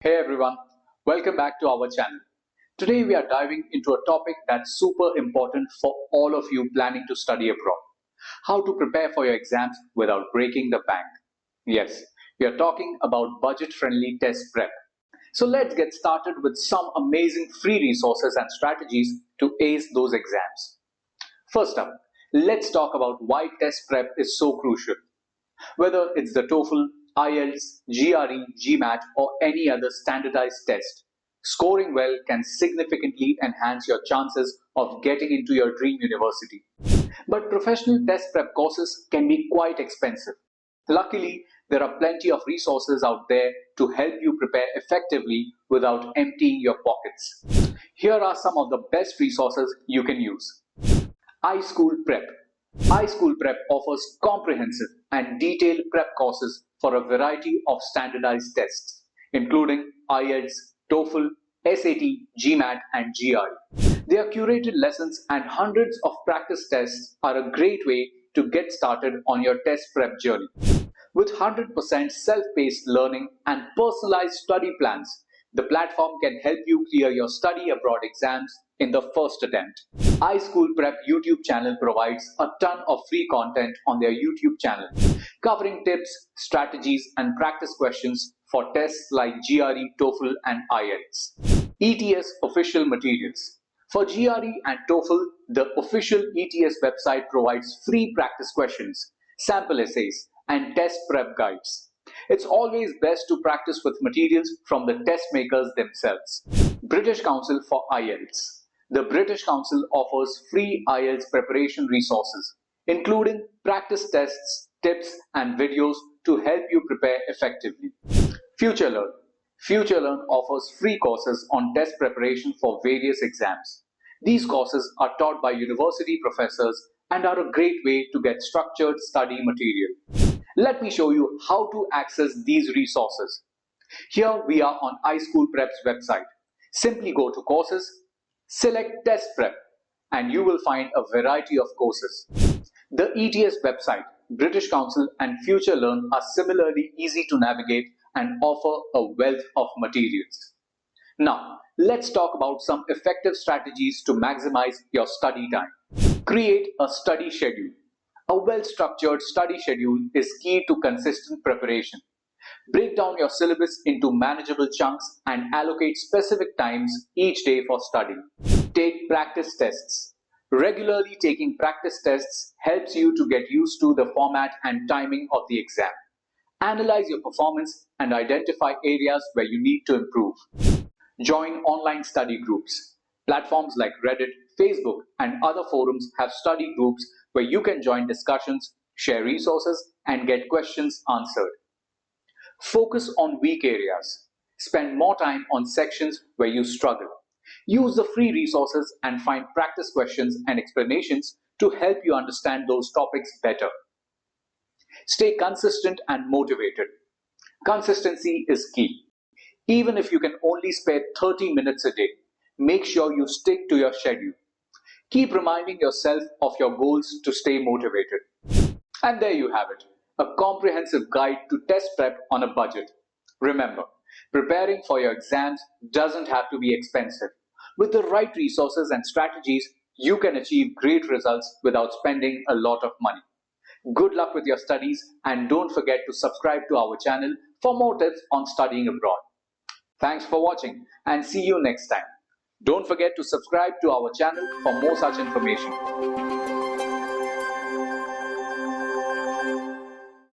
Hey everyone, welcome back to our channel. Today we are diving into a topic that's super important for all of you planning to study abroad. How to prepare for your exams without breaking the bank. Yes, we are talking about budget-friendly test prep. So let's get started with some amazing free resources and strategies to ace those exams. First up, let's talk about why test prep is so crucial. Whether it's the TOEFL, IELTS, GRE, GMAT, or any other standardized test, scoring well can significantly enhance your chances of getting into your dream university. But professional test prep courses can be quite expensive. Luckily, there are plenty of resources out there to help you prepare effectively without emptying your pockets. Here are some of the best resources you can use. iSchool Prep. iSchool Prep offers comprehensive and detailed prep courses for a variety of standardized tests, including IELTS, TOEFL, SAT, GMAT, and GRE. Their curated lessons and hundreds of practice tests are a great way to get started on your test prep journey. With 100% self-paced learning and personalized study plans, the platform can help you clear your study abroad exams in the first attempt. iSchool Prep YouTube channel provides a ton of free content on their YouTube channel, covering tips, strategies, and practice questions for tests like GRE, TOEFL, and IELTS. ETS official materials. For GRE and TOEFL, the official ETS website provides free practice questions, sample essays, and test prep guides. It's always best to practice with materials from the test makers themselves. British Council for IELTS. The British Council offers free IELTS preparation resources, including practice tests, tips, and videos to help you prepare effectively. FutureLearn. FutureLearn offers free courses on test preparation for various exams. These courses are taught by university professors and are a great way to get structured study material. Let me show you how to access these resources. Here we are on iSchool Prep's website. Simply go to Courses, select Test Prep, and you will find a variety of courses. The ETS website, British Council, and FutureLearn are similarly easy to navigate and offer a wealth of materials. Now, let's talk about some effective strategies to maximize your study time. Create a study schedule. A well-structured study schedule is key to consistent preparation. Break down your syllabus into manageable chunks and allocate specific times each day for studying. Take practice tests. Regularly taking practice tests helps you to get used to the format and timing of the exam. Analyze your performance and identify areas where you need to improve. Join online study groups. Platforms like Reddit, Facebook, and other forums have study groups where you can join discussions, share resources, and get questions answered. Focus on weak areas. Spend more time on sections where you struggle. Use the free resources and find practice questions and explanations to help you understand those topics better. Stay consistent and motivated. Consistency is key. Even if you can only spare 30 minutes a day, make sure you stick to your schedule. Keep reminding yourself of your goals to stay motivated. And there you have it, a comprehensive guide to test prep on a budget. Remember, preparing for your exams doesn't have to be expensive. With the right resources and strategies, you can achieve great results without spending a lot of money. Good luck with your studies, and don't forget to subscribe to our channel for more tips on studying abroad. Thanks for watching, and see you next time. Don't forget to subscribe to our channel for more such information.